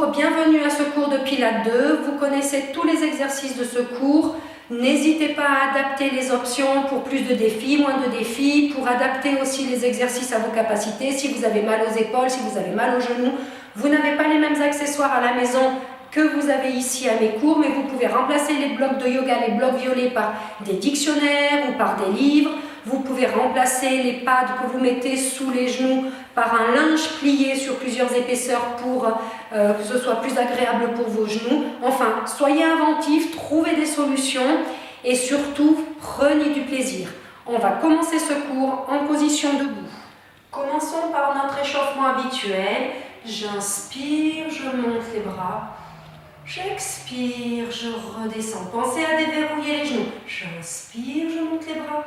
Bonjour, bienvenue à ce cours de Pilates 2. Vous connaissez tous les exercices de ce cours. N'hésitez pas à adapter les options pour plus de défis, moins de défis, pour adapter aussi les exercices à vos capacités. Si vous avez mal aux épaules, si vous avez mal aux genoux, vous n'avez pas les mêmes accessoires à la maison que vous avez ici à mes cours, mais vous pouvez remplacer les blocs de yoga, les blocs violets par des dictionnaires ou par des livres. Vous pouvez remplacer les pads que vous mettez sous les genoux par un linge plié sur plusieurs épaisseurs pour que ce soit plus agréable pour vos genoux. Enfin, soyez inventifs, trouvez des solutions et surtout, prenez du plaisir. On va commencer ce cours en position debout. Commençons par notre échauffement habituel. J'inspire, je monte les bras. J'expire, je redescends. Pensez à déverrouiller les genoux. J'inspire, je monte les bras.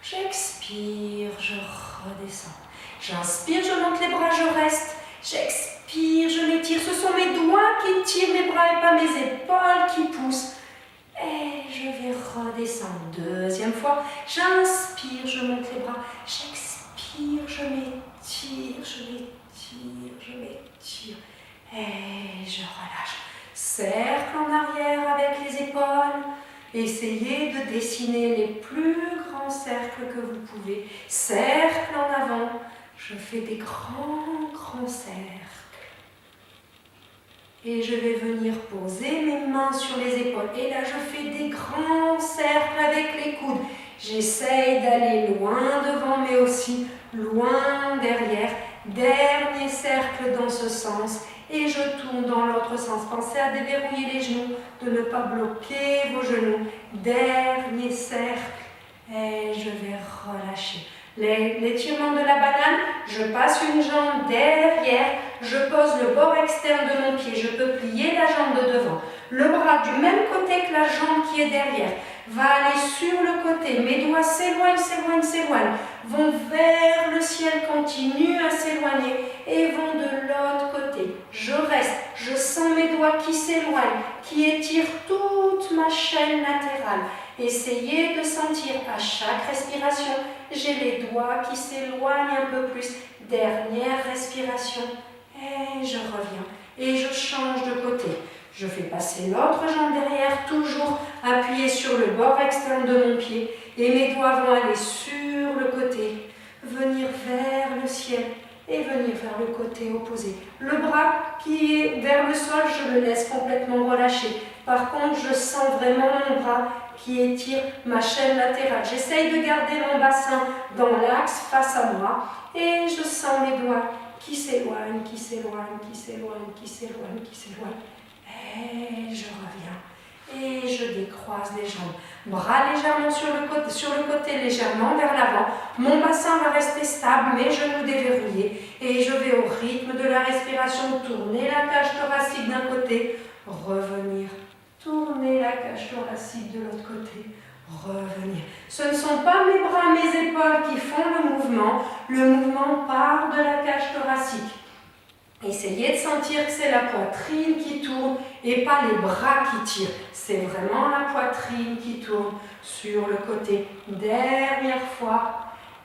J'expire, je redescends. J'inspire, je monte les bras, je reste. J'expire, je m'étire. Ce sont mes doigts qui tirent mes bras et pas mes épaules qui poussent. Et je vais redescendre. Deuxième fois. J'inspire, je monte les bras. J'expire, je m'étire, je m'étire, je m'étire. Et je relâche. Cercle en arrière avec les épaules. Essayez de dessiner les plus grands cercles que vous pouvez. Cercle en avant. Je fais des grands cercles. Et je vais venir poser mes mains sur les épaules. Et là, je fais des grands cercles avec les coudes. J'essaye d'aller loin devant, mais aussi loin derrière. Dernier cercle dans ce sens. Et je tourne dans l'autre sens. Pensez à déverrouiller les genoux, de ne pas bloquer vos genoux. Dernier cercle. Et je vais relâcher. L'étirement de la banane, je passe une jambe derrière, je pose le bord externe de mon pied, je peux plier la jambe de devant. Le bras du même côté que la jambe qui est derrière va aller sur le côté. Mes doigts s'éloignent, s'éloignent, s'éloignent, vont vers le ciel, continuent à s'éloigner et vont de l'autre côté. Je reste, je sens mes doigts qui s'éloignent, qui étirent toute ma chaîne latérale. Essayez de sentir à chaque respiration, j'ai les doigts qui s'éloignent un peu plus. Dernière respiration et je reviens et je change de côté. Je fais passer l'autre jambe derrière, toujours appuyée sur le bord externe de mon pied et mes doigts vont aller sur le côté, venir vers le ciel et venir vers le côté opposé. Le bras qui est vers le sol, je le laisse complètement relâcher. Par contre, je sens vraiment mon bras qui étire ma chaîne latérale. J'essaye de garder mon bassin dans l'axe face à moi et je sens mes doigts qui s'éloignent, qui s'éloignent, qui s'éloignent, qui s'éloignent, qui s'éloignent. Et je reviens et je décroise les jambes. Bras légèrement sur le côté, légèrement vers l'avant. Mon bassin va rester stable, mes genoux déverrouillés. Et je vais au rythme de la respiration tourner la cage thoracique d'un côté, revenir. Tourner la cage thoracique de l'autre côté, revenir. Ce ne sont pas mes bras, mes épaules qui font le mouvement part de la cage thoracique. Essayez de sentir que c'est la poitrine qui tourne et pas les bras qui tirent. C'est vraiment la poitrine qui tourne sur le côté. Dernière fois,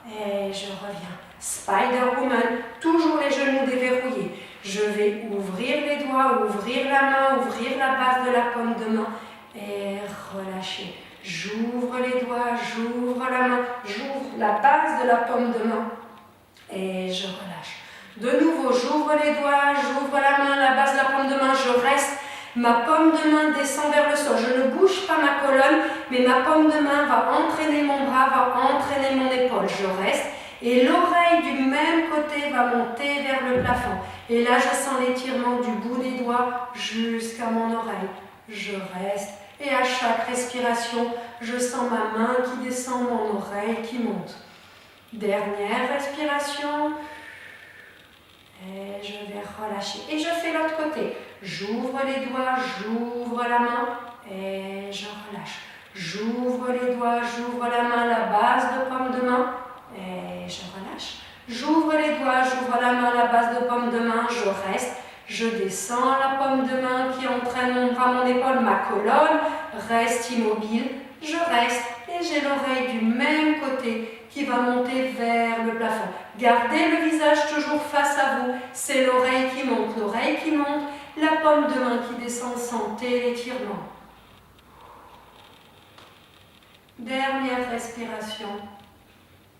et je reviens. Spider Woman, toujours les genoux déverrouillés. Je vais ouvrir les doigts, ouvrir la main, ouvrir la base de la paume de main et relâcher. J'ouvre les doigts, j'ouvre la main, j'ouvre la base de la paume de main et je relâche. De nouveau, j'ouvre les doigts, j'ouvre la main, la base de la paume de main, je reste. Ma paume de main descend vers le sol. Je ne bouge pas ma colonne, mais ma paume de main va entraîner mon bras, va entraîner mon épaule. Je reste. Et l'oreille du même côté va monter vers le plafond. Et là, je sens l'étirement du bout des doigts jusqu'à mon oreille. Je reste. Et à chaque respiration, je sens ma main qui descend, mon oreille qui monte. Dernière respiration. Et je vais relâcher. Et je fais l'autre côté. J'ouvre les doigts, j'ouvre la main et je relâche. J'ouvre les doigts, j'ouvre la main, la base de paume de main. Et je relâche. J'ouvre les doigts, j'ouvre la main, la base de paume de main, je reste. Je descends la paume de main qui entraîne mon bras, mon épaule, ma colonne reste immobile. Je reste et j'ai l'oreille du même côté qui va monter vers le plafond. Gardez le visage toujours face à vous. C'est l'oreille qui monte La paume de main qui descend, sentez l'étirement. Dernière respiration.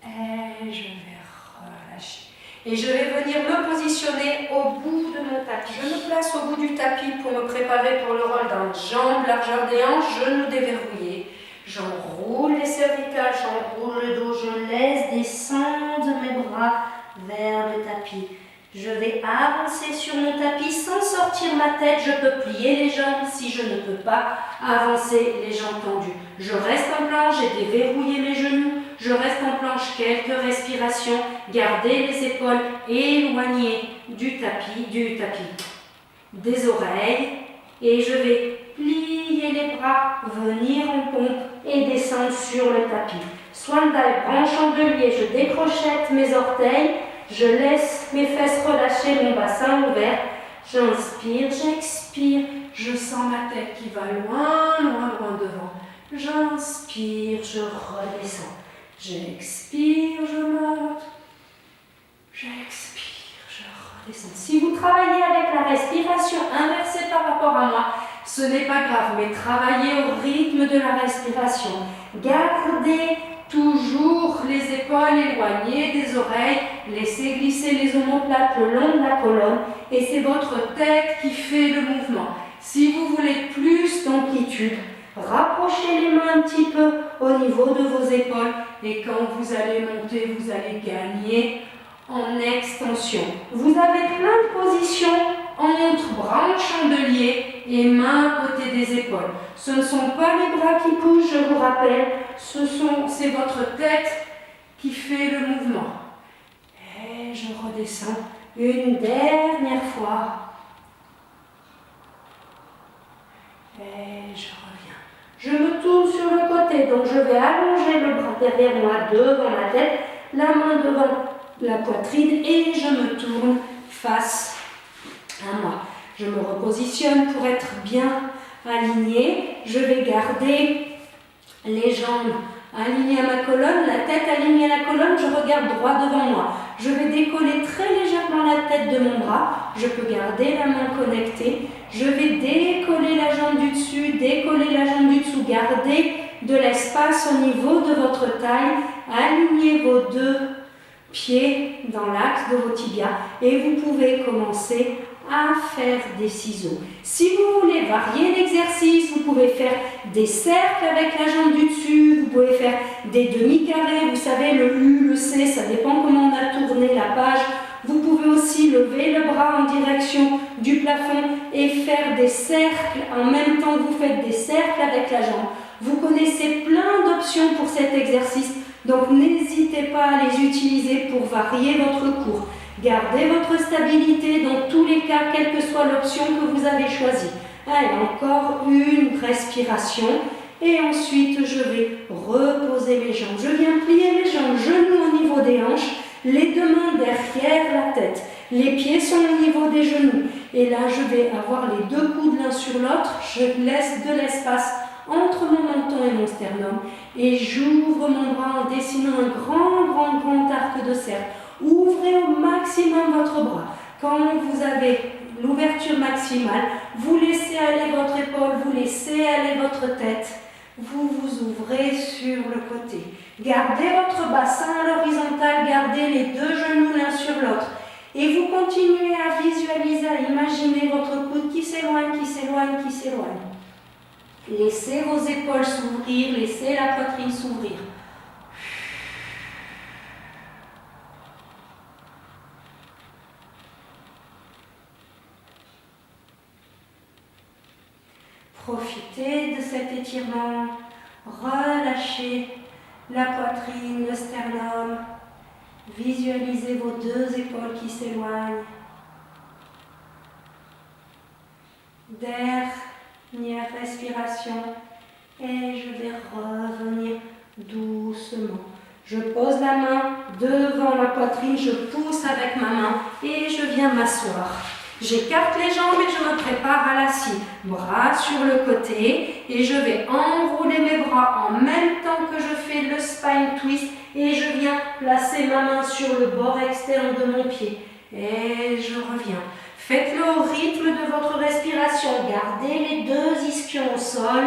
Et je vais relâcher. Et je vais venir me positionner au bout de mon tapis. Je me place au bout du tapis pour me préparer pour le roll down. Jambes, largeur des hanches, genoux déverrouillés. J'enroule les cervicales, j'enroule le dos, je laisse descendre mes bras vers le tapis. Je vais avancer sur mon tapis sans sortir ma tête. Je peux plier les jambes si je ne peux pas avancer les jambes tendues. Je reste en planche, j'ai déverrouillé mes genoux. Je reste en planche quelques respirations. Gardez les épaules éloignées du tapis, des oreilles. Et je vais plier les bras, venir en pompe et descendre sur le tapis. Swan dive, branche en delier, je décrochette mes orteils. Je laisse mes fesses relâcher, mon bassin ouvert. J'inspire, j'expire. Je sens ma tête qui va loin, loin, loin devant. J'inspire, je redescends. J'expire, je monte. J'expire, je redescends. Si vous travaillez avec la respiration inversée par rapport à moi, ce n'est pas grave, mais travaillez au rythme de la respiration. Gardez toujours les épaules éloignées des oreilles, laissez glisser les omoplates le long de la colonne et c'est votre tête qui fait le mouvement. Si vous voulez plus d'amplitude, rapprochez les mains un petit peu au niveau de vos épaules et quand vous allez monter, vous allez gagner en extension. Vous avez plein de positions entre bras en chandelier et mains à côté des épaules. Ce ne sont pas les bras qui poussent, je vous rappelle, c'est votre tête qui fait le mouvement. Et je redescends une dernière fois. Et je reviens. Je me tourne sur le côté, donc je vais allonger le bras derrière moi, devant ma tête, la main devant la poitrine et je me tourne face à moi. Je me repositionne pour être bien aligné. Je vais garder les jambes alignées à ma colonne, la tête alignée à la colonne, je regarde droit devant moi. Je vais décoller très légèrement la tête de mon bras. Je peux garder la main connectée. Je vais décoller la jambe du dessus, décoller la jambe du dessous. Gardez de l'espace au niveau de votre taille. Alignez vos deux pieds dans l'axe de vos tibias et vous pouvez commencer à faire des ciseaux. Si vous voulez varier l'exercice, vous pouvez faire des cercles avec la jambe du dessus, vous pouvez faire des demi-carrés, vous savez le U, le C, ça dépend comment on a tourné la page. Vous pouvez aussi lever le bras en direction du plafond et faire des cercles en même temps que vous faites des cercles avec la jambe. Vous connaissez plein d'options pour cet exercice, donc n'hésitez pas à les utiliser pour varier votre cours. Gardez votre stabilité dans tous les cas, quelle que soit l'option que vous avez choisie. Allez, encore une respiration. Et ensuite, je vais reposer mes jambes. Je viens plier mes jambes, genoux au niveau des hanches, les deux mains derrière la tête. Les pieds sont au niveau des genoux. Et là, je vais avoir les deux coudes l'un sur l'autre. Je laisse de l'espace entre mon menton et mon sternum. Et j'ouvre mon bras en dessinant un grand arc de cercle. Ouvrez au maximum votre bras. Quand vous avez l'ouverture maximale, vous laissez aller votre épaule, vous laissez aller votre tête. Vous vous ouvrez sur le côté. Gardez votre bassin à l'horizontale, gardez les deux genoux l'un sur l'autre. Et vous continuez à visualiser, à imaginer votre coude qui s'éloigne, qui s'éloigne, qui s'éloigne. Laissez vos épaules s'ouvrir, laissez la poitrine s'ouvrir. Profitez de cet étirement, relâchez la poitrine, le sternum, visualisez vos deux épaules qui s'éloignent. Dernière respiration et je vais revenir doucement. Je pose la main devant ma poitrine, je pousse avec ma main et je viens m'asseoir. J'écarte les jambes et je me prépare à l'assis. Bras sur le côté et je vais enrouler mes bras en même temps que je fais le spine twist et je viens placer ma main sur le bord externe de mon pied. et je reviens. Faites-le au rythme de votre respiration. Gardez les deux ischions au sol.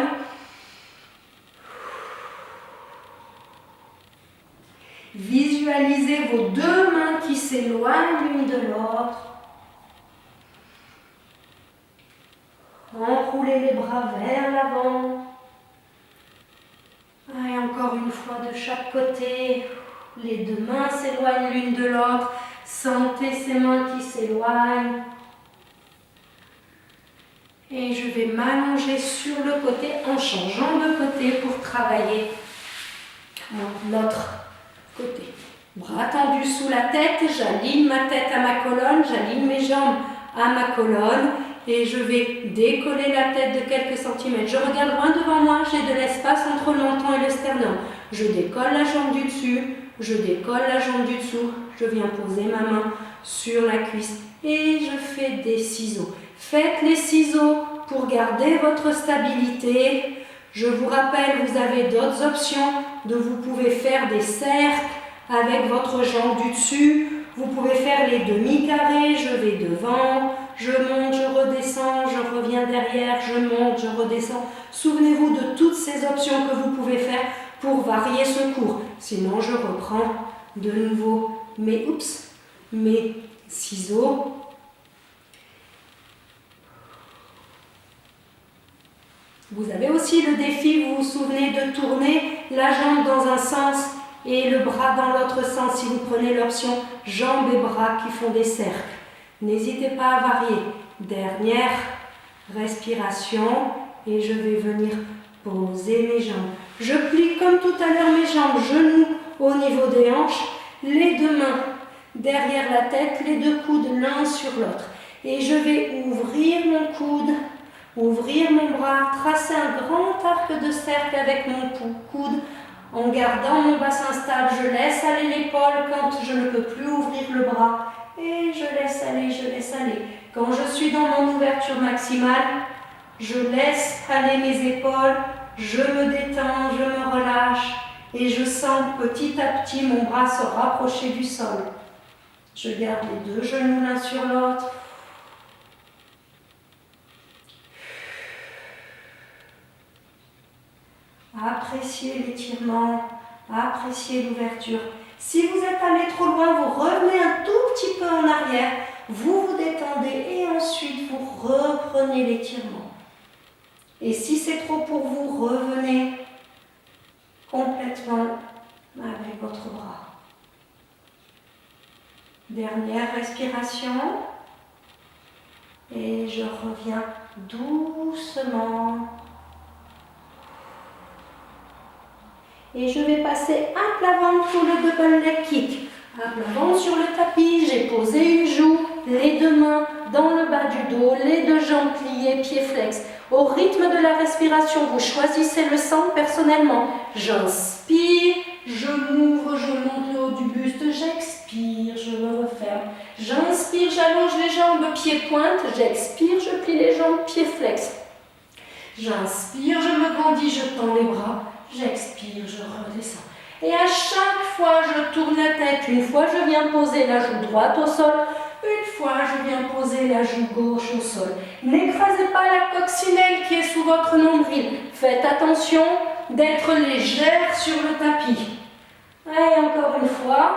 Visualisez vos deux mains qui s'éloignent l'une de l'autre. Enroulez les bras vers l'avant. Et encore une fois de chaque côté. Les deux mains s'éloignent l'une de l'autre. Sentez ces mains qui s'éloignent. Et je vais m'allonger sur le côté en changeant de côté pour travailler l'autre côté. Bras tendus sous la tête, j'aligne ma tête à ma colonne, j'aligne mes jambes à ma colonne et je vais décoller la tête de quelques centimètres. Je regarde loin devant moi, j'ai de l'espace entre le menton et le sternum. Je décolle la jambe du dessus, je décolle la jambe du dessous, je viens poser ma main sur la cuisse et je fais des ciseaux. Faites les ciseaux pour garder votre stabilité. Je vous rappelle, vous avez d'autres options. Vous pouvez faire des cercles avec votre jambe du dessus. Vous pouvez faire les demi-carrés. Je vais devant, je monte, je redescends, je reviens derrière, je monte, je redescends. Souvenez-vous de toutes ces options que vous pouvez faire pour varier ce cours. Sinon, je reprends de nouveau mes ciseaux. Vous avez aussi le défi, vous vous souvenez, de tourner la jambe dans un sens et le bras dans l'autre sens si vous prenez l'option jambes et bras qui font des cercles. N'hésitez pas à varier. Dernière respiration et je vais venir poser mes jambes. Je plie comme tout à l'heure mes jambes, genoux au niveau des hanches, les deux mains derrière la tête, les deux coudes l'un sur l'autre. Et je vais ouvrir mon coude. Ouvrir mon bras, tracer un grand arc de cercle avec mon coude. En gardant mon bassin stable, je laisse aller l'épaule quand je ne peux plus ouvrir le bras. Et je laisse aller, je laisse aller. Quand je suis dans mon ouverture maximale, je laisse aller mes épaules, je me détends, je me relâche. Et je sens petit à petit mon bras se rapprocher du sol. Je garde les deux genoux l'un sur l'autre. Appréciez l'étirement, appréciez l'ouverture. Si vous êtes allé trop loin, vous revenez un tout petit peu en arrière, vous vous détendez et ensuite vous reprenez l'étirement. Et si c'est trop pour vous, revenez complètement avec votre bras. Dernière respiration. Et je reviens doucement. Et je vais passer un plat ventre pour le double leg kick. Un plat ventre sur le tapis, j'ai posé une joue, les deux mains dans le bas du dos, les deux jambes pliées, pieds flex. Au rythme de la respiration, vous choisissez le centre personnellement. J'inspire, je m'ouvre, je monte le haut du buste, j'expire, je me referme. J'inspire, j'allonge les jambes, pieds pointe, j'expire, je plie les jambes, pieds flex. J'inspire, je me grandis, je tends les bras. J'expire, je redescends. Et à chaque fois, je tourne la tête. Une fois, je viens poser la joue droite au sol. Une fois, je viens poser la joue gauche au sol. N'écrasez pas la coccinelle qui est sous votre nombril. Faites attention d'être légère sur le tapis. Et encore une fois.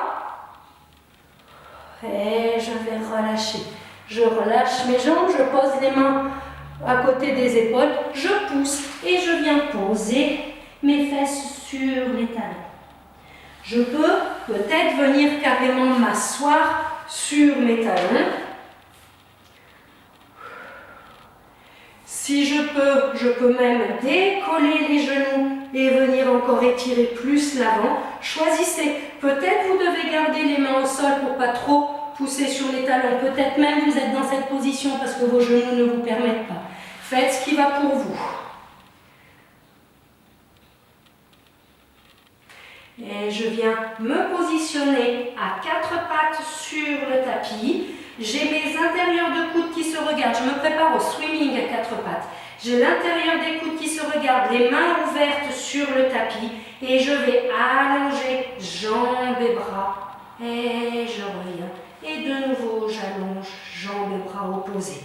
Et je vais relâcher. Je relâche mes jambes, je pose les mains à côté des épaules. Je pousse et je viens poser mes fesses sur les talons. Je peux peut-être venir carrément m'asseoir sur mes talons. Si je peux même décoller les genoux et venir encore étirer plus l'avant. Choisissez. Peut-être vous devez garder les mains au sol pour pas trop pousser sur les talons. Peut-être même vous êtes dans cette position parce que vos genoux ne vous permettent pas. Faites ce qui va pour vous. Et je viens me positionner à quatre pattes sur le tapis. J'ai mes intérieurs de coudes qui se regardent. Je me prépare au swimming à quatre pattes. J'ai l'intérieur des coudes qui se regardent, les mains ouvertes sur le tapis. Et je vais allonger jambes et bras. Et je reviens. Et de nouveau, j'allonge. jambes et bras opposés.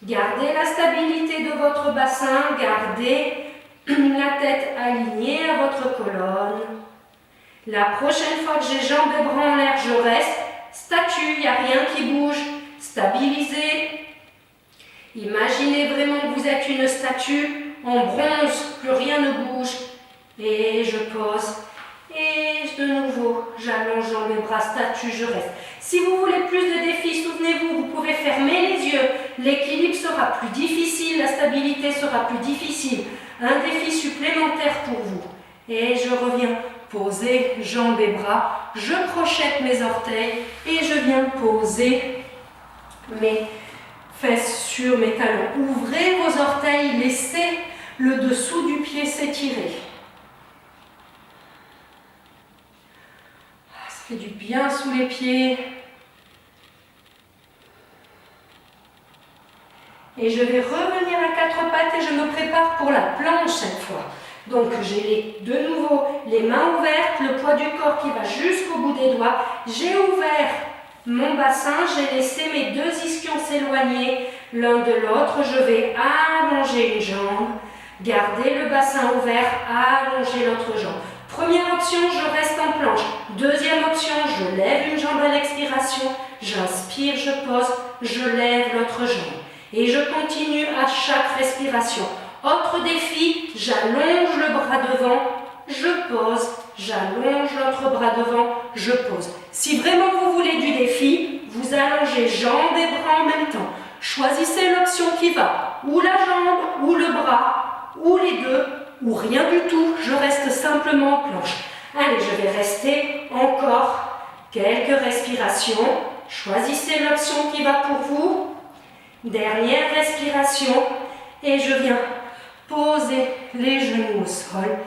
Gardez la stabilité de votre bassin, gardez la tête alignée à votre colonne. La prochaine fois que j'ai jambes et bras en l'air, je reste. Statue, il n'y a rien qui bouge. Stabilisez. Imaginez vraiment que vous êtes une statue en bronze, plus rien ne bouge. Et je pose. Et de nouveau, j'allonge jambes et bras, statue, je reste. Si vous voulez plus de défis, souvenez-vous, vous pouvez fermer les yeux. L'équilibre sera plus difficile, la stabilité sera plus difficile. Un défi supplémentaire pour vous. Et je reviens. Poser jambes et bras, je crochette mes orteils et je viens poser mes fesses sur mes talons. Ouvrez vos orteils, laissez le dessous du pied s'étirer. Ça fait du bien sous les pieds. Et je vais revenir à quatre pattes et je me prépare pour la planche cette fois. Donc j'ai de nouveau les mains ouvertes, le poids du corps qui va jusqu'au bout des doigts. J'ai ouvert mon bassin, j'ai laissé mes deux ischions s'éloigner l'un de l'autre. Je vais allonger une jambe, garder le bassin ouvert, allonger l'autre jambe. Première option, je reste en planche. Deuxième option, je lève une jambe à l'expiration, j'inspire, je pose, je lève l'autre jambe. Et je continue à chaque respiration. Autre défi, j'allonge le bras devant, je pose, j'allonge l'autre bras devant, je pose. Si vraiment vous voulez du défi, vous allongez jambes et bras en même temps. Choisissez l'option qui va, ou la jambe, ou le bras, ou les deux, ou rien du tout, je reste simplement en planche. Allez, je vais rester encore quelques respirations. Choisissez l'option qui va pour vous. Dernière respiration, et je viens poser les genoux au sol.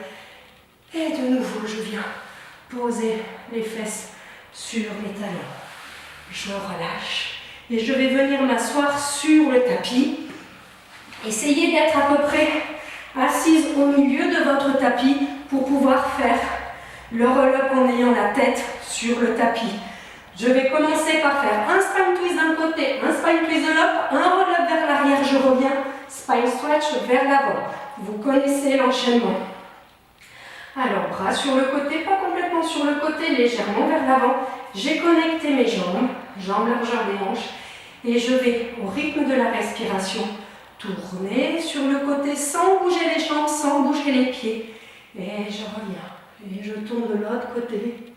Et de nouveau, je viens poser les fesses sur les talons. Je relâche et je vais venir m'asseoir sur le tapis. Essayez d'être à peu près assise au milieu de votre tapis pour pouvoir faire le roll-up en ayant la tête sur le tapis. Je vais commencer par faire un spine twist d'un côté, un spine twist de l'autre, un roll-up vers l'arrière, je reviens, spine stretch vers l'avant. Vous connaissez l'enchaînement. Alors, bras sur le côté, pas complètement sur le côté, légèrement vers l'avant. J'ai connecté mes jambes, jambes largeur des hanches, et je vais, au rythme de la respiration, tourner sur le côté sans bouger les jambes, sans bouger les pieds. Et je reviens. Et je tourne de l'autre côté.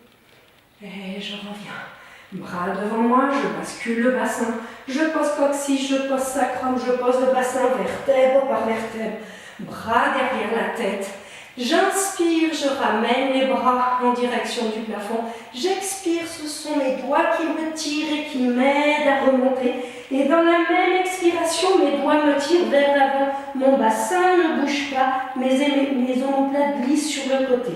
Et je reviens. Bras devant moi, je bascule le bassin. Je pose coccyx, je pose sacrum, je pose le bassin vertèbre par vertèbre. Bras derrière la tête. J'inspire, je ramène les bras en direction du plafond. J'expire, ce sont mes doigts qui me tirent et qui m'aident à remonter. Et dans la même expiration, mes doigts me tirent vers l'avant. Mon bassin ne bouge pas, mes omoplates glissent sur le côté.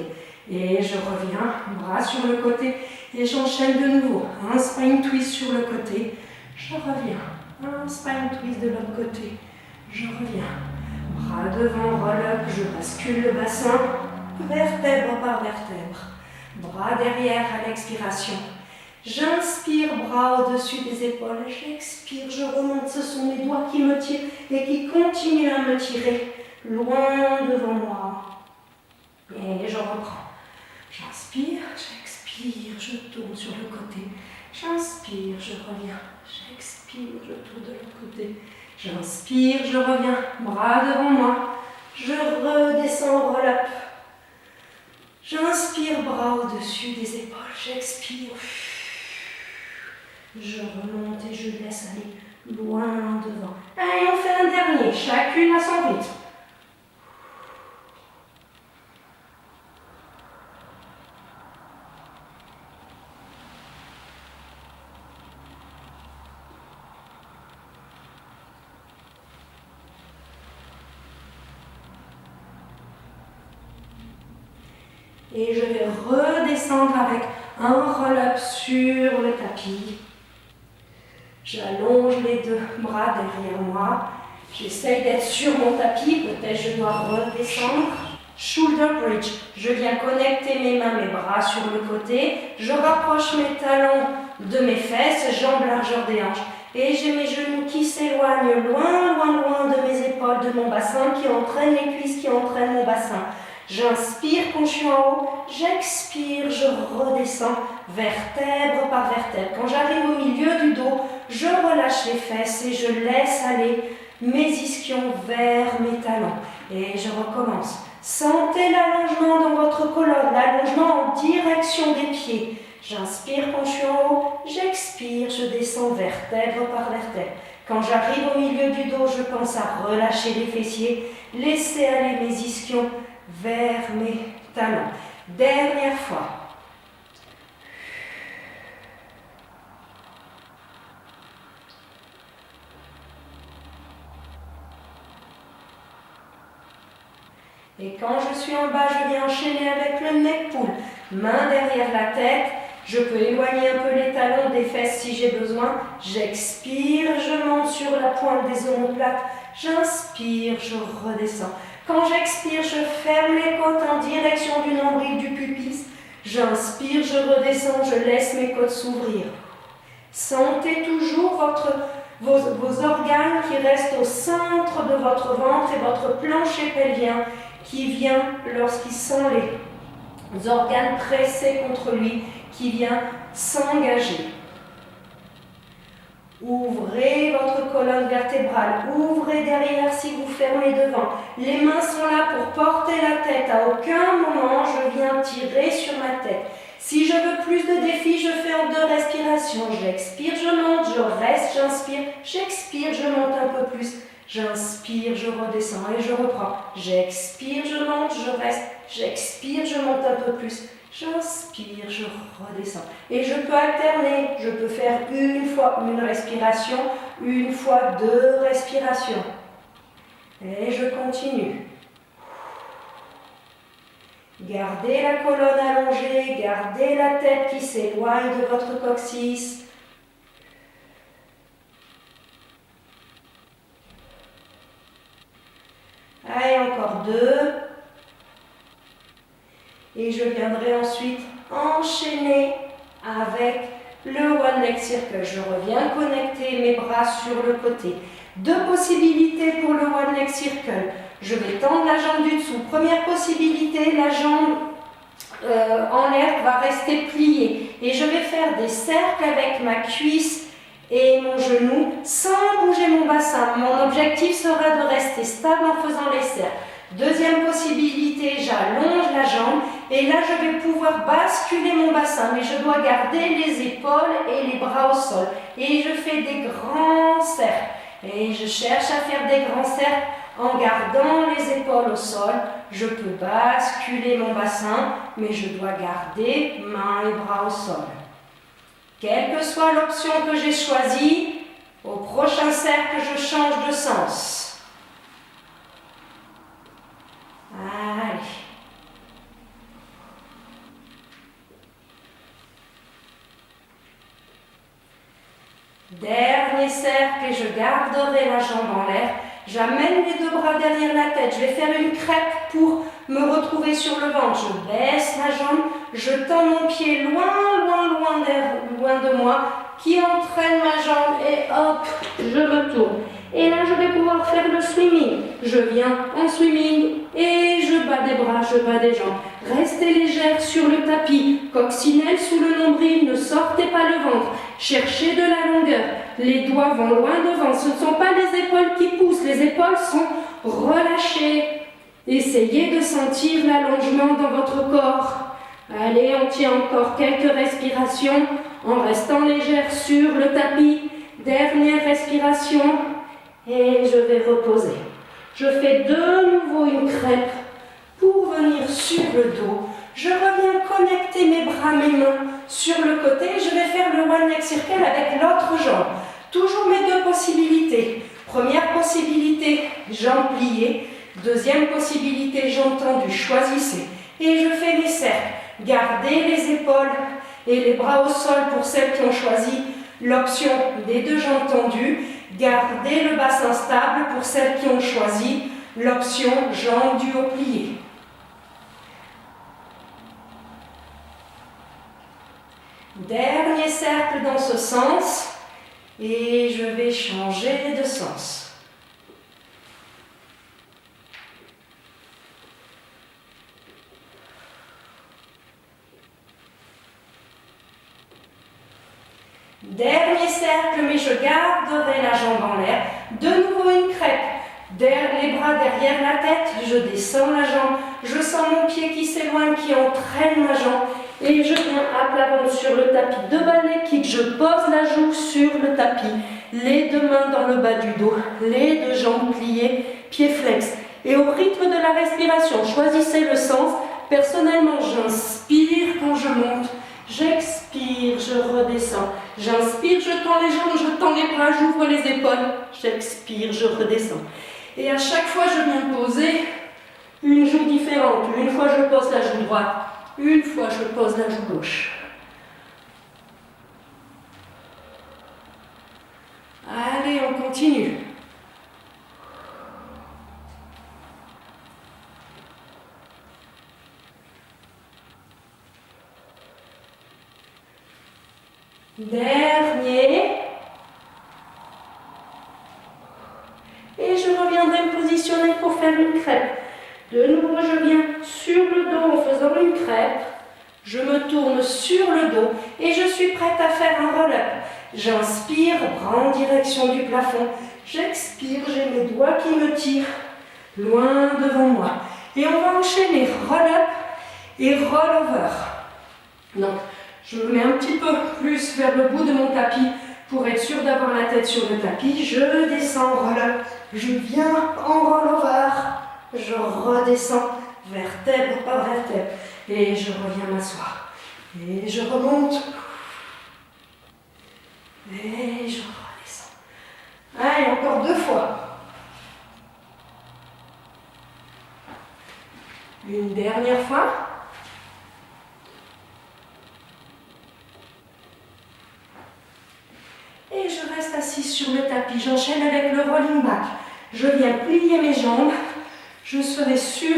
Et je reviens, bras sur le côté, et j'enchaîne de nouveau. Un spine twist sur le côté, je reviens. Un spine twist de l'autre côté, je reviens. Bras devant, roll-up, je bascule le bassin, vertèbre par vertèbre. Bras derrière à l'expiration. J'inspire, bras au-dessus des épaules, j'expire, je remonte, ce sont mes doigts qui me tirent et qui continuent à me tirer loin devant moi. Et je reprends. J'inspire, j'expire, je tourne sur le côté. J'inspire, je reviens. J'expire, je tourne de l'autre côté. J'inspire, je reviens. Bras devant moi. Je redescends, roll-up. J'inspire, bras au-dessus des épaules. J'expire. Je remonte et je laisse aller loin devant. Allez, on fait un dernier. Chacune à son rythme. Et je vais redescendre avec un roll-up sur le tapis. J'allonge les deux bras derrière moi. J'essaye d'être sur mon tapis, peut-être je dois redescendre. Shoulder bridge. Je viens connecter mes mains, mes bras sur le côté. Je rapproche mes talons de mes fesses, jambes largeur des hanches. Et j'ai mes genoux qui s'éloignent loin, loin, loin de mes épaules, de mon bassin, qui entraînent les cuisses, qui entraînent mon bassin. J'inspire quand je suis en haut, j'expire, je redescends vertèbre par vertèbre. Quand j'arrive au milieu du dos, je relâche les fesses et je laisse aller mes ischions vers mes talons. Et je recommence. Sentez l'allongement dans votre colonne, l'allongement en direction des pieds. J'inspire quand je suis en haut, j'expire, je descends vertèbre par vertèbre. Quand j'arrive au milieu du dos, je pense à relâcher les fessiers, laisser aller mes ischions vers mes talons. Dernière fois. Et quand je suis en bas, je viens enchaîner avec le neck pull. Main derrière la tête. Je peux éloigner un peu les talons des fesses si j'ai besoin. J'expire, je monte sur la pointe des omoplates. J'inspire, je redescends. Quand j'expire, je ferme les côtes en direction du nombril du pubis. J'inspire, je redescends, je laisse mes côtes s'ouvrir. Sentez toujours vos organes qui restent au centre de votre ventre et votre plancher pelvien qui vient, lorsqu'il sent les organes pressés contre lui, qui vient s'engager. Ouvrez votre colonne vertébrale, ouvrez derrière si vous fermez devant. Les mains sont là pour porter la tête. À aucun moment je viens tirer sur ma tête. Si je veux plus de défis, je fais en 2 respirations. J'expire, je monte, je reste, j'inspire, j'expire, je monte un peu plus. J'inspire, je redescends et je reprends. J'expire, je monte, je reste, j'expire, je monte un peu plus. J'inspire, je redescends. Et je peux alterner. Je peux faire une fois une respiration, une fois 2 respirations. Et je continue. Gardez la colonne allongée, gardez la tête qui s'éloigne de votre coccyx. Allez, encore 2. Et je viendrai ensuite enchaîner avec le One Leg Circle. Je reviens connecter mes bras sur le côté. 2 possibilités pour le One Leg Circle. Je vais tendre la jambe du dessous. Première possibilité, la jambe en l'air va rester pliée. Et je vais faire des cercles avec ma cuisse et mon genou sans bouger mon bassin. Mon objectif sera de rester stable en faisant les cercles. Deuxième possibilité, j'allonge la jambe et là je vais pouvoir basculer mon bassin, mais je dois garder les épaules et les bras au sol. Et je fais des grands cercles. Et je cherche à faire des grands cercles en gardant les épaules au sol. Je peux basculer mon bassin, mais je dois garder mains et bras au sol. Quelle que soit l'option que j'ai choisie, au prochain cercle, je change de sens. Allez. Dernier cercle et je garderai la jambe en l'air. J'amène les 2 bras derrière la tête. Je vais faire une crêpe pour me retrouver sur le ventre. Je baisse la jambe, je tends mon pied loin, loin, loin de moi, qui entraîne ma jambe et hop, je me tourne. Et là, je vais pouvoir faire le swimming. Je viens en swimming et je bats des bras, je bats des jambes. Restez légère sur le tapis. Coccinelle sous le nombril, ne sortez pas le ventre. Cherchez de la longueur. Les doigts vont loin devant. Ce ne sont pas les épaules qui poussent. Les épaules sont relâchées. Essayez de sentir l'allongement dans votre corps. Allez, on tient encore quelques respirations en restant légère sur le tapis. Dernière respiration. Et je vais reposer. Je fais de nouveau une crêpe pour venir sur le dos. Je reviens connecter mes bras, mes mains sur le côté. Je vais faire le One Leg Circle avec l'autre jambe. Toujours mes 2 possibilités. Première possibilité, jambes pliées. Deuxième possibilité, jambes tendues. Choisissez. Et je fais mes cercles. Gardez les épaules et les bras au sol pour celles qui ont choisi l'option des 2 jambes tendues. Gardez le bassin stable pour celles qui ont choisi l'option jambes du haut pliées. Dernier cercle dans ce sens. Et je vais changer de sens. Dernier cercle, mais je garderai la jambe en l'air. De nouveau une crêpe. Les bras derrière la tête, je descends la jambe. Je sens mon pied qui s'éloigne, qui entraîne ma jambe. Et je viens à plat ventre sur le tapis de ballet kick. Je pose la joue sur le tapis. Les deux mains dans le bas du dos. Les deux jambes pliées, pieds flex. Et au rythme de la respiration, choisissez le sens. Personnellement, j'inspire quand je monte. J'expire, je redescends. J'inspire, je tends les jambes, je tends les bras, j'ouvre les épaules. J'expire, je redescends. Et à chaque fois, je viens poser une joue différente. Une fois, je pose la joue droite. Une fois, je pose la joue gauche. Allez, on continue. Dernier. Et je reviendrai me positionner pour faire une crêpe. De nouveau, je viens sur le dos en faisant une crêpe. Je me tourne sur le dos et je suis prête à faire un roll-up. J'inspire, bras en direction du plafond. J'expire, j'ai mes doigts qui me tirent loin devant moi. Et on va enchaîner roll-up et roll-over. Donc, je me mets un petit peu plus vers le bout de mon tapis pour être sûr d'avoir la tête sur le tapis. Je descends en roll-up, je viens en roll-over, je redescends vertèbre par vertèbre et je reviens m'asseoir. Et je remonte et je redescends. Allez, encore 2 fois. Une dernière fois. Et je reste assise sur le tapis. J'enchaîne avec le rolling back. Je viens plier mes jambes. Je serai sur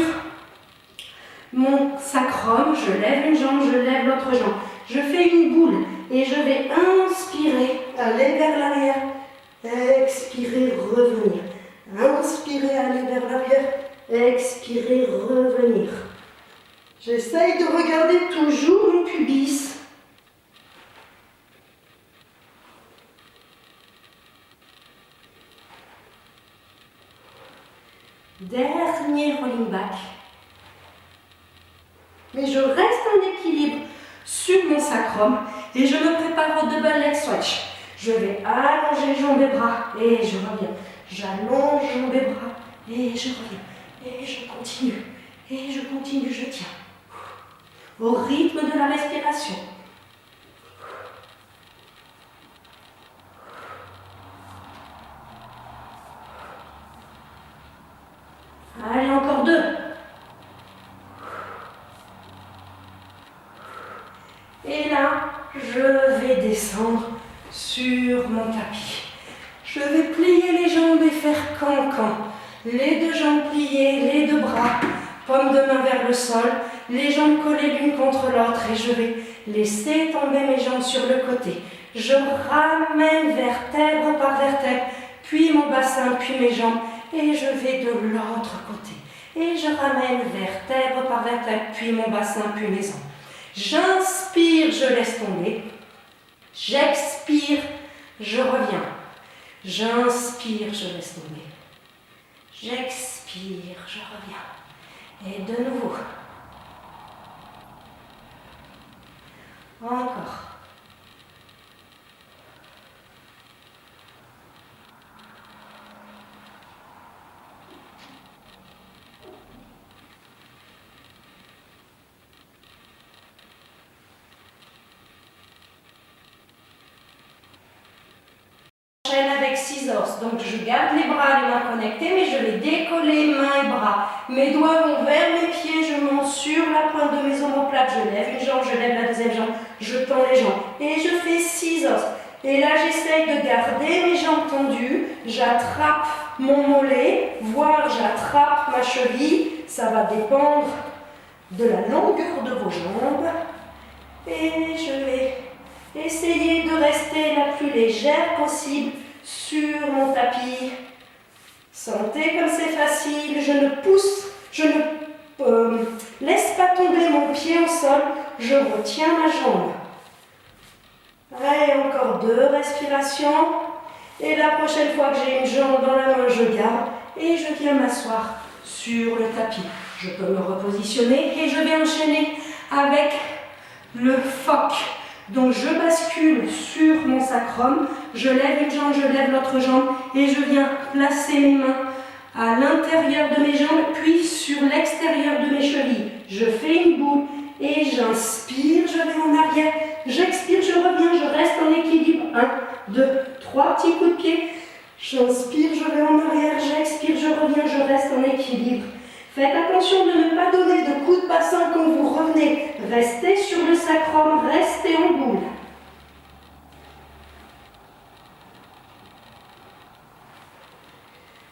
mon sacrum. Je lève une jambe, je lève l'autre jambe. Je fais une boule et je vais inspirer, aller vers l'arrière. Expirer, revenir. Inspirer, aller vers l'arrière. Expirer, revenir. J'essaye de regarder toujours mon pubis. Dernier rolling back. Mais je reste en équilibre sur mon sacrum et je me prépare au double leg stretch. Je vais allonger jambes et bras et je reviens. J'allonge jambes et bras et je reviens. Et je continue. Et je continue, je tiens. Au rythme de la respiration. Allez, encore 2. Et là, je vais descendre sur mon tapis. Je vais plier les jambes et faire cancan. Les deux jambes pliées, les deux bras, paume de main vers le sol, les jambes collées l'une contre l'autre et je vais laisser tomber mes jambes sur le côté. Je ramène vertèbre par vertèbre, puis mon bassin, puis mes jambes. Et je vais de l'autre côté. Et je ramène vertèbre par vertèbre, puis mon bassin, puis mes jambes. J'inspire, je laisse tomber. J'expire, je reviens. J'inspire, je laisse tomber. J'expire, je reviens. Et de nouveau. Encore. Avec scissors, donc je garde les bras, les mains connectées, mais je vais décoller mains et bras. Mes doigts vont vers mes pieds, je monte sur la pointe de mes omoplates, je lève une jambe, je lève la deuxième jambe, je tends les jambes et je fais scissors. Et là j'essaye de garder mes jambes tendues, j'attrape mon mollet, voire j'attrape ma cheville, ça va dépendre de la longueur de vos jambes. Et je vais Essayez de rester la plus légère possible sur mon tapis. Sentez comme c'est facile. Je ne laisse pas tomber mon pied au sol. Je retiens ma jambe. Allez, encore 2 respirations. Et la prochaine fois que j'ai une jambe dans la main, je garde et je viens m'asseoir sur le tapis. Je peux me repositionner et je vais enchaîner avec le phoque. Donc je bascule sur mon sacrum, je lève une jambe, je lève l'autre jambe et je viens placer mes mains à l'intérieur de mes jambes, puis sur l'extérieur de mes chevilles. Je fais une boule et j'inspire, je vais en arrière, j'expire, je reviens, je reste en équilibre. 1, 2, 3 petits coups de pied. J'inspire, je vais en arrière, j'expire, je reviens, je reste en équilibre. Faites attention de ne pas donner de coups de bassin quand vous revenez. Restez sur le sacrum, restez en boule.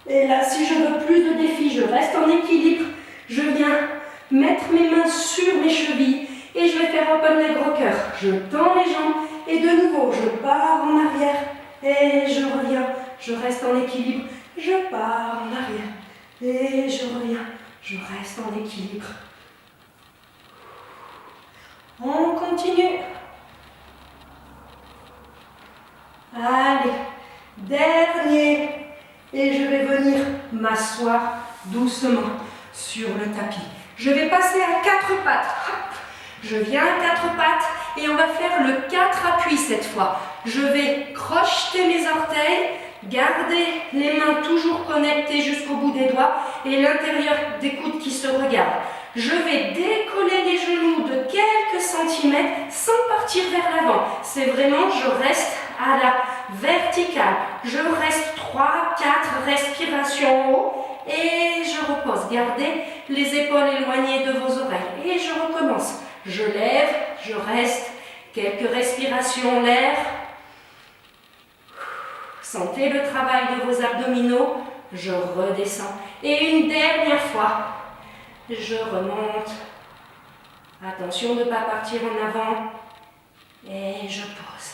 Et là, si je veux plus de défi, je reste en équilibre. Je viens mettre mes mains sur mes chevilles et je vais faire open leg rocker. Je tends les jambes et de nouveau, je pars en arrière et je reviens. Je reste en équilibre, je pars en arrière et je reviens. Je reste en équilibre. On continue. Allez, dernier. Et je vais venir m'asseoir doucement sur le tapis. Je vais passer à 4 pattes. Je viens à 4 pattes et on va faire le 4 appuis cette fois. Je vais crocheter mes orteils, garder les mains toujours connectées jusqu'au bout des doigts et l'intérieur des coudes qui se regardent. Je vais décoller les genoux de quelques centimètres sans partir vers l'avant. C'est vraiment, je reste à la verticale. Je reste 3, 4 respirations en haut et je repose. Gardez les épaules éloignées de vos oreilles. Et je recommence. Je lève, je reste. Quelques respirations en l'air. Sentez le travail de vos abdominaux. Je redescends. Et une dernière fois, je remonte. Attention de ne pas partir en avant. Et je pose.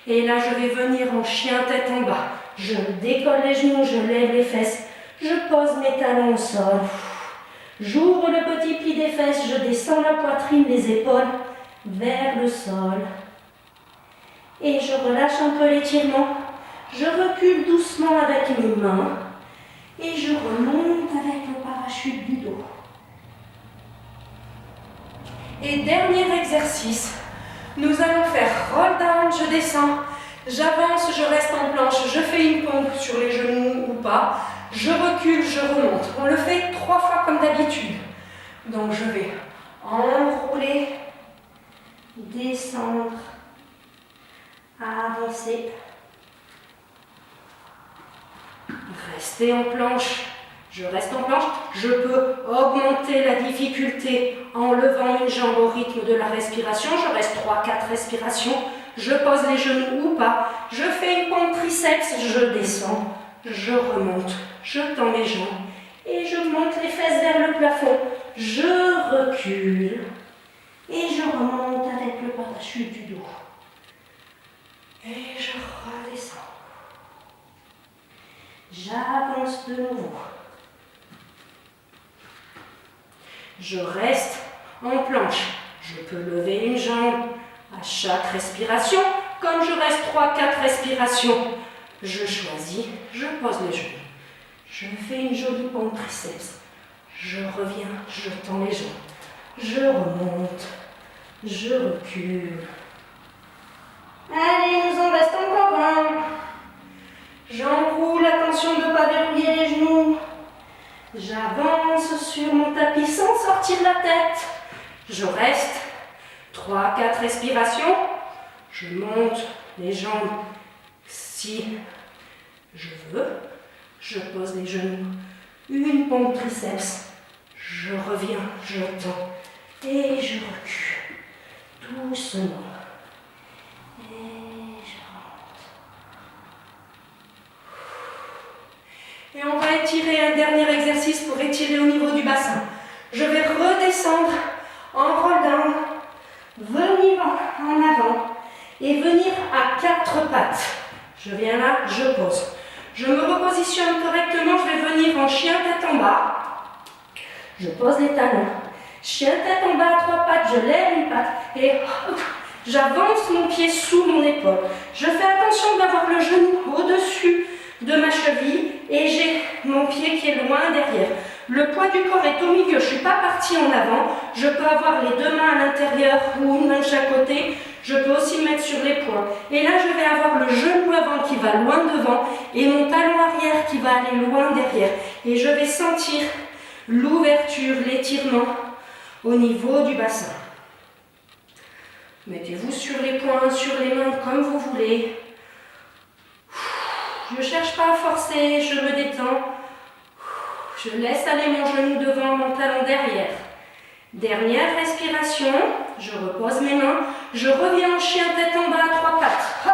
Et là, je vais venir en chien tête en bas. Je décolle les genoux, je lève les fesses. Je pose mes talons au sol. J'ouvre le petit pli des fesses, je descends la poitrine, les épaules vers le sol. Et je relâche un peu l'étirement. Je recule doucement avec mes mains. Et je remonte avec le parachute du dos. Et dernier exercice. Nous allons faire roll down, je descends, j'avance, je reste en planche, je fais une pompe sur les genoux ou pas, je recule, je remonte. On le fait 3 fois comme d'habitude. Donc je vais enrouler, descendre, avancer, rester en planche. Je reste en planche, je peux augmenter la difficulté en levant une jambe au rythme de la respiration. Je reste 3-4 respirations, je pose les genoux ou pas, je fais une pompe triceps, je descends, je remonte, je tends mes jambes et je monte les fesses vers le plafond. Je recule et je remonte avec le parachute du dos. Et je redescends. J'avance de nouveau. Je reste en planche. Je peux lever une jambe à chaque respiration. Comme je reste 3-4 respirations, je choisis, je pose les genoux. Je fais une jolie pompe triceps. Je reviens, je tends les jambes. Je remonte, je recule. Allez, nous en reste encore un. J'enroule, attention de ne pas verrouiller les genoux. J'avance sur mon tapis sans sortir la tête. Je reste 3-4 respirations. Je monte les jambes si je veux. Je pose les genoux. Une pompe triceps. Je reviens, je tends et je recule. Doucement. Et je remonte. Et on va étirer un dernier exercice pour étirer au niveau du bassin. Je vais redescendre en roll down, venir en avant et venir à 4 pattes. Je viens là, je pose. Je me repositionne correctement, je vais venir en chien tête en bas. Je pose les talons. Chien tête en bas à 3 pattes, je lève une patte et j'avance mon pied sous mon épaule. Je fais attention d'avoir le genou au-dessus de ma cheville et j'ai mon pied qui est loin derrière. Le poids du corps est au milieu, je ne suis pas partie en avant. Je peux avoir les 2 mains à l'intérieur ou une main de chaque côté. Je peux aussi me mettre sur les poings. Et là, je vais avoir le genou avant qui va loin devant et mon talon arrière qui va aller loin derrière. Et je vais sentir l'ouverture, l'étirement au niveau du bassin. Mettez-vous sur les poings, sur les mains, comme vous voulez. Je ne cherche pas à forcer, je me détends. Je laisse aller mon genou devant, mon talon derrière. Dernière respiration, je repose mes mains. Je reviens en chien tête en bas à 3 pattes. Hop,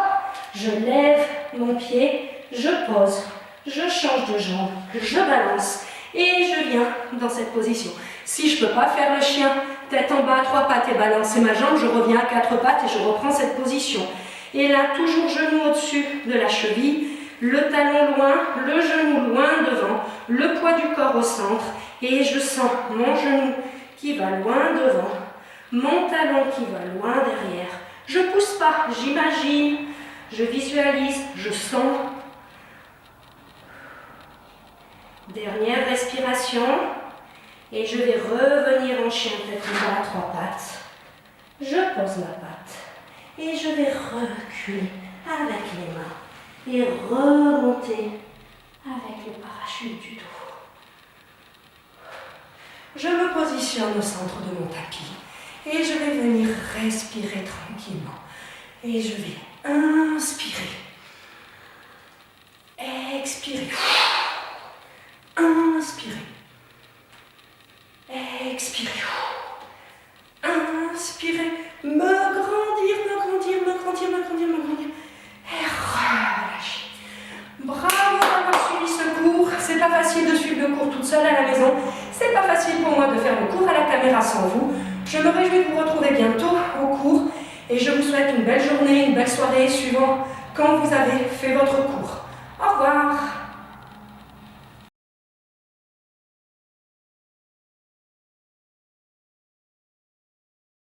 je lève mon pied, je pose, je change de jambe, je balance et je viens dans cette position. Si je ne peux pas faire le chien tête en bas à 3 pattes et balancer ma jambe, je reviens à 4 pattes et je reprends cette position. Et là, toujours genou au-dessus de la cheville, le talon loin, le genou loin devant, le poids du corps au centre et je sens mon genou qui va loin devant, mon talon qui va loin derrière. Je ne pousse pas, j'imagine, je visualise, je sens. Dernière respiration et je vais revenir en chien tête en bas à 3 pattes. Je pose ma patte et je vais reculer avec les mains et remonter avec le parachute du dos. Je me positionne au centre de mon tapis et je vais venir respirer tranquillement. Et je vais inspirer, expirer, inspirer, expirer, inspirer, me grandir, et relâcher. Bravo d'avoir suivi ce cours. C'est pas facile de suivre le cours toute seule à la maison. C'est pas facile pour moi de faire le cours à la caméra sans vous. Je me réjouis de vous retrouver bientôt au cours et je vous souhaite une belle journée, une belle soirée suivant quand vous avez fait votre cours. Au revoir.